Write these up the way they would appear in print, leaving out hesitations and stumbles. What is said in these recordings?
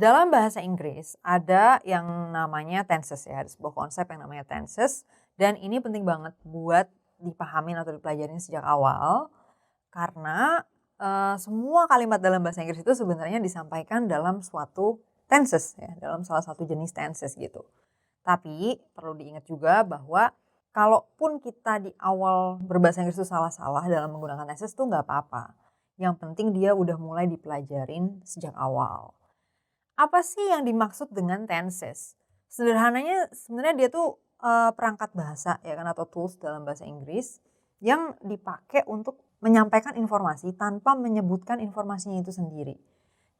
Dalam bahasa Inggris ada yang namanya tenses ya, ada sebuah konsep yang namanya tenses dan ini penting banget buat dipahamin atau dipelajarin sejak awal karena, semua kalimat dalam bahasa Inggris itu sebenarnya disampaikan dalam suatu tenses ya, dalam salah satu jenis tenses gitu. Tapi perlu diingat juga bahwa kalaupun kita di awal berbahasa Inggris itu salah-salah dalam menggunakan tenses tuh nggak apa-apa. Yang penting dia udah mulai dipelajarin sejak awal. Apa sih yang dimaksud dengan tenses? Sederhananya sebenarnya dia tuh, perangkat bahasa ya kan atau tools dalam bahasa Inggris yang dipakai untuk menyampaikan informasi tanpa menyebutkan informasinya itu sendiri.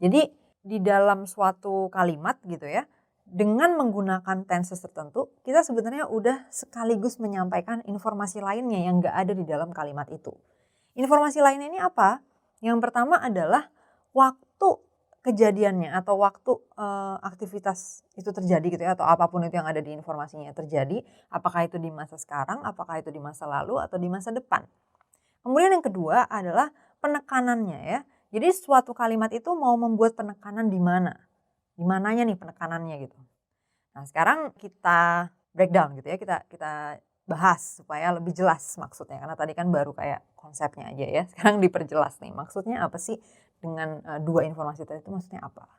Jadi di dalam suatu kalimat gitu ya, dengan menggunakan tenses tertentu, kita sebenarnya udah sekaligus menyampaikan informasi lainnya yang nggak ada di dalam kalimat itu. Informasi lainnya ini apa? Yang pertama adalah waktu kejadiannya atau waktu, aktivitas itu terjadi gitu ya atau apapun itu yang ada di informasinya terjadi, apakah itu di masa sekarang, apakah itu di masa lalu atau di masa depan. Kemudian yang kedua adalah penekanannya ya. Jadi suatu kalimat itu mau membuat penekanan di mana? Di mananya nih penekanannya gitu. Nah sekarang kita breakdown gitu ya, kita kita bahas supaya lebih jelas maksudnya. Karena tadi kan baru kayak konsepnya aja ya, sekarang diperjelas nih maksudnya apa sih dengan, 2 informasi tadi itu maksudnya apa.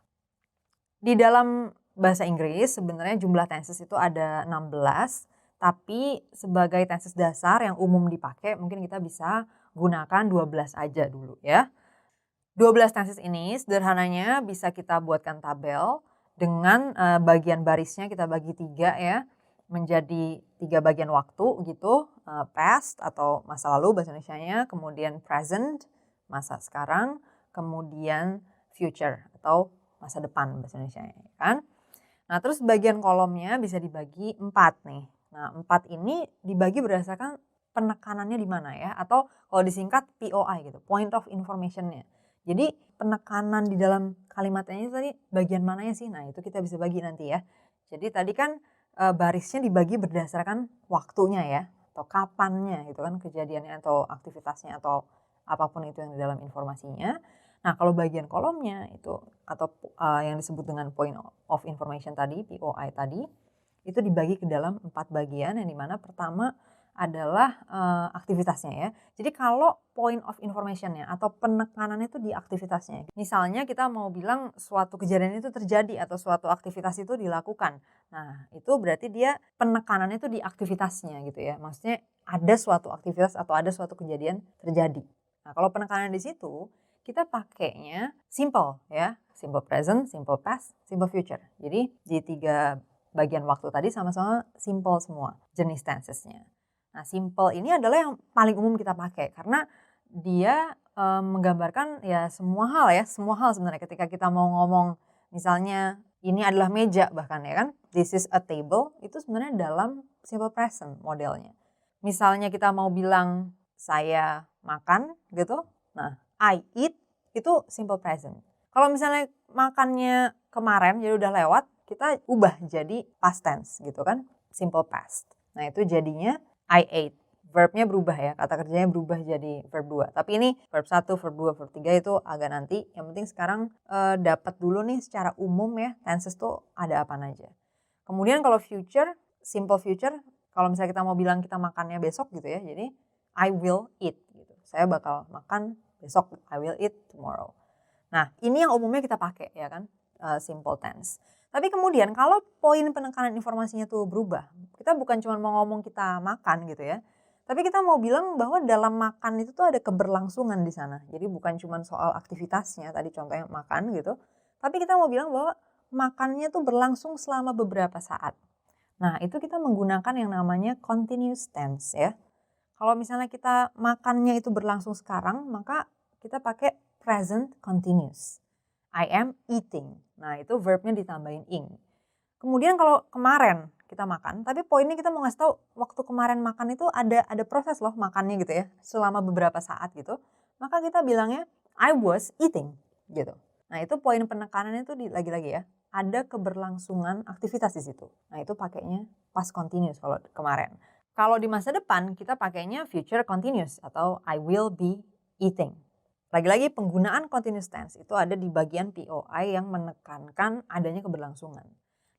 Di dalam bahasa Inggris sebenarnya jumlah tenses itu ada 16, tapi sebagai tenses dasar yang umum dipakai mungkin kita bisa gunakan 12 aja dulu ya. 12 tenses ini sederhananya bisa kita buatkan tabel dengan, bagian barisnya kita bagi 3 ya, menjadi 3 bagian waktu gitu, past atau masa lalu bahasa Indonesianya, kemudian present, masa sekarang, kemudian future atau masa depan bahasa Indonesianya ya kan. Nah terus bagian kolomnya bisa dibagi 4 nih. Nah 4 ini dibagi berdasarkan penekanannya di mana ya, atau kalau disingkat POI gitu, point of information-nya. Jadi penekanan di dalam kalimatnya ini tadi bagian mananya sih? Nah itu kita bisa bagi nanti ya. Jadi tadi kan, barisnya dibagi berdasarkan waktunya ya, atau kapannya gitu kan kejadiannya atau aktivitasnya atau apapun itu yang di dalam informasinya. Nah kalau bagian kolomnya itu atau, yang disebut dengan point of information tadi, POI tadi, itu dibagi ke dalam 4 bagian yang dimana pertama adalah, aktivitasnya ya. Jadi kalau point of information-nya atau penekanannya itu di aktivitasnya. Misalnya kita mau bilang suatu kejadian itu terjadi atau suatu aktivitas itu dilakukan. Nah, itu berarti dia penekanannya itu di aktivitasnya gitu ya. Maksudnya ada suatu aktivitas atau ada suatu kejadian terjadi. Nah, kalau penekanan di situ kita pakainya simple ya, simple present, simple past, simple future. Jadi di 3 bagian waktu tadi sama-sama simple semua jenis tensesnya. Nah, simple ini adalah yang paling umum kita pakai karena dia, menggambarkan ya semua hal ya, semua hal sebenarnya ketika kita mau ngomong misalnya ini adalah meja bahkan ya kan, this is a table itu sebenarnya dalam simple present modelnya. Misalnya kita mau bilang saya makan gitu, nah I eat itu simple present. Kalau misalnya makannya kemarin jadi udah lewat, kita ubah jadi past tense gitu kan, simple past. Nah itu jadinya I ate. Verb-nya berubah ya, kata kerjanya berubah jadi verb 2. Tapi ini verb 1, verb 2, verb 3 itu agak nanti. Yang penting sekarang dapat dulu nih secara umum ya, tenses tuh ada apa aja. Kemudian kalau future, simple future, kalau misalnya kita mau bilang kita makannya besok gitu ya, jadi I will eat gitu. Saya bakal makan besok, I will eat tomorrow. Nah, ini yang umumnya kita pakai ya kan, simple tense. Tapi kemudian kalau poin penekanan informasinya tuh berubah, kita bukan cuma mau ngomong kita makan gitu ya, tapi kita mau bilang bahwa dalam makan itu tuh ada keberlangsungan di sana. Jadi bukan cuma soal aktivitasnya, tadi contohnya makan gitu, tapi kita mau bilang bahwa makannya tuh berlangsung selama beberapa saat. Nah, itu kita menggunakan yang namanya continuous tense ya. Kalau misalnya kita makannya itu berlangsung sekarang, maka kita pakai present continuous. I am eating. Nah, itu verbnya ditambahin ing. Kemudian kalau kemarin kita makan, tapi poinnya kita mau ngasih tahu waktu kemarin makan itu ada proses loh makannya gitu ya, selama beberapa saat gitu. Maka kita bilangnya I was eating gitu. Nah, itu poin penekanannya itu lagi-lagi ya, ada keberlangsungan aktivitas di situ. Nah, itu pakainya past continuous kalau kemarin. Kalau di masa depan kita pakainya future continuous atau I will be eating. Lagi-lagi penggunaan continuous tense itu ada di bagian POI yang menekankan adanya keberlangsungan.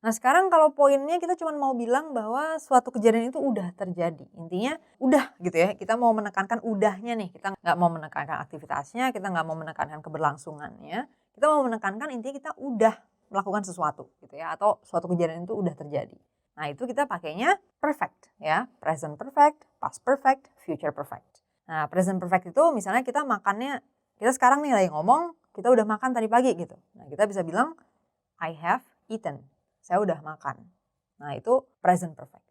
Nah sekarang kalau poinnya kita cuma mau bilang bahwa suatu kejadian itu udah terjadi. Intinya udah gitu ya, kita mau menekankan udahnya nih. Kita nggak mau menekankan aktivitasnya, kita nggak mau menekankan keberlangsungannya. Kita mau menekankan intinya kita udah melakukan sesuatu gitu ya, atau suatu kejadian itu udah terjadi. Nah itu kita pakainya perfect ya, present perfect, past perfect, future perfect. Nah present perfect itu misalnya kita makannya, kita sekarang nih lagi ngomong, kita udah makan tadi pagi gitu. Nah kita bisa bilang I have eaten. Saya udah makan. Nah itu present perfect.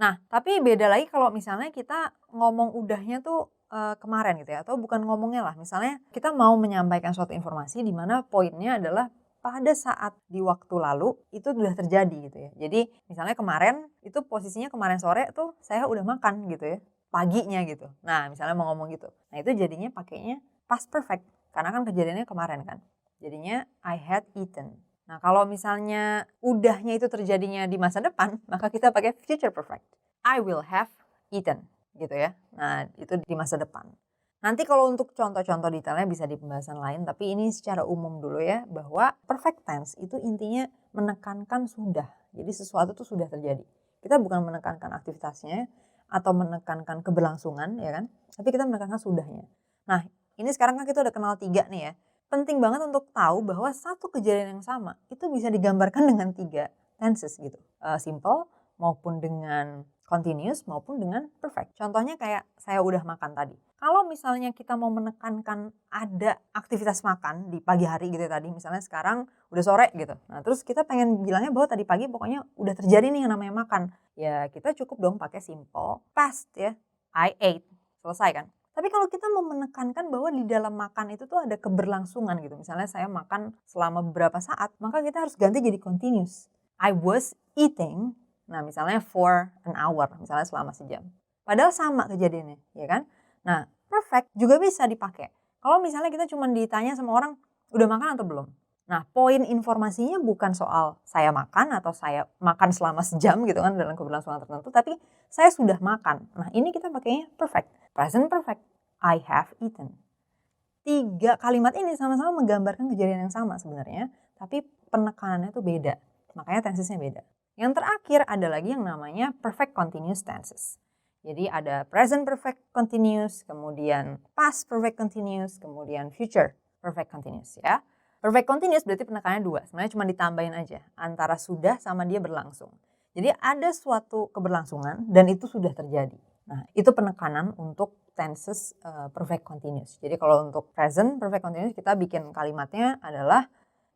Nah tapi beda lagi kalau misalnya kita ngomong udahnya tuh kemarin gitu ya. Atau bukan ngomongnya lah. Misalnya kita mau menyampaikan suatu informasi di mana poinnya adalah pada saat di waktu lalu itu sudah terjadi gitu ya. Jadi misalnya kemarin itu posisinya kemarin sore tuh saya udah makan gitu ya. Paginya gitu. Nah misalnya mau ngomong gitu. Nah itu jadinya pakainya past perfect. Karena kan kejadiannya kemarin kan. Jadinya I had eaten. Nah kalau misalnya udahnya itu terjadinya di masa depan, maka kita pakai future perfect. I will have eaten gitu ya. Nah itu di masa depan. Nanti kalau untuk contoh-contoh detailnya bisa di pembahasan lain, tapi ini secara umum dulu ya, bahwa perfect tense itu intinya menekankan sudah. Jadi sesuatu itu sudah terjadi. Kita bukan menekankan aktivitasnya atau menekankan keberlangsungan ya kan, tapi kita menekankan sudahnya. Nah ini sekarang kan kita udah kenal 3 nih ya. Penting banget untuk tahu bahwa satu kejadian yang sama itu bisa digambarkan dengan 3 tenses gitu. Simple maupun dengan continuous maupun dengan perfect. Contohnya kayak saya udah makan tadi. Kalau misalnya kita mau menekankan ada aktivitas makan di pagi hari gitu ya tadi, misalnya sekarang udah sore gitu. Nah terus kita pengen bilangnya bahwa tadi pagi pokoknya udah terjadi nih yang namanya makan. Ya kita cukup dong pakai simple past ya. I ate. Selesai kan? Tapi kalau kita mau menekankan bahwa di dalam makan itu tuh ada keberlangsungan gitu. Misalnya saya makan selama beberapa saat, maka kita harus ganti jadi continuous. I was eating, nah misalnya for an hour, misalnya selama sejam. Padahal sama kejadiannya, ya kan? Nah, perfect juga bisa dipakai. Kalau misalnya kita cuma ditanya sama orang, udah makan atau belum? Nah, poin informasinya bukan soal saya makan atau saya makan selama sejam gitu kan dalam keberlangsungan tertentu, tapi saya sudah makan. Nah, ini kita pakainya perfect. Present perfect. I have eaten. 3 kalimat ini sama-sama menggambarkan kejadian yang sama sebenarnya, tapi penekanannya tuh beda. Makanya tensesnya beda. Yang terakhir ada lagi yang namanya perfect continuous tenses. Jadi ada present perfect continuous, kemudian past perfect continuous, kemudian future perfect continuous ya. Perfect continuous berarti penekanannya 2, sebenarnya cuma ditambahin aja antara sudah sama dia berlangsung. Jadi ada suatu keberlangsungan dan itu sudah terjadi. Nah itu penekanan untuk tenses perfect continuous. Jadi kalau untuk present perfect continuous kita bikin kalimatnya adalah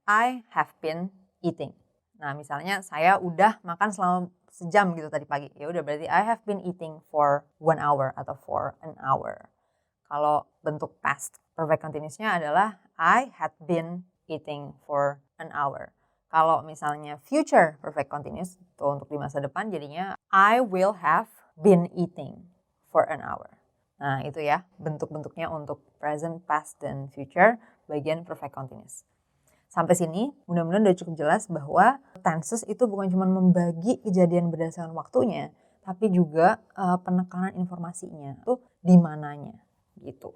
I have been eating. Nah misalnya saya udah makan selama sejam gitu tadi pagi. Ya udah berarti I have been eating for 1 hour atau for an hour. Kalau bentuk past perfect continuousnya adalah I had been eating for an hour. Kalau misalnya future perfect continuous itu untuk di masa depan jadinya I will have been eating for an hour. Nah itu ya bentuk-bentuknya untuk present, past, dan future bagian perfect continuous. Sampai sini mudah-mudahan udah cukup jelas bahwa tenses itu bukan cuma membagi kejadian berdasarkan waktunya, tapi juga penekanan informasinya tuh di mananya gitu.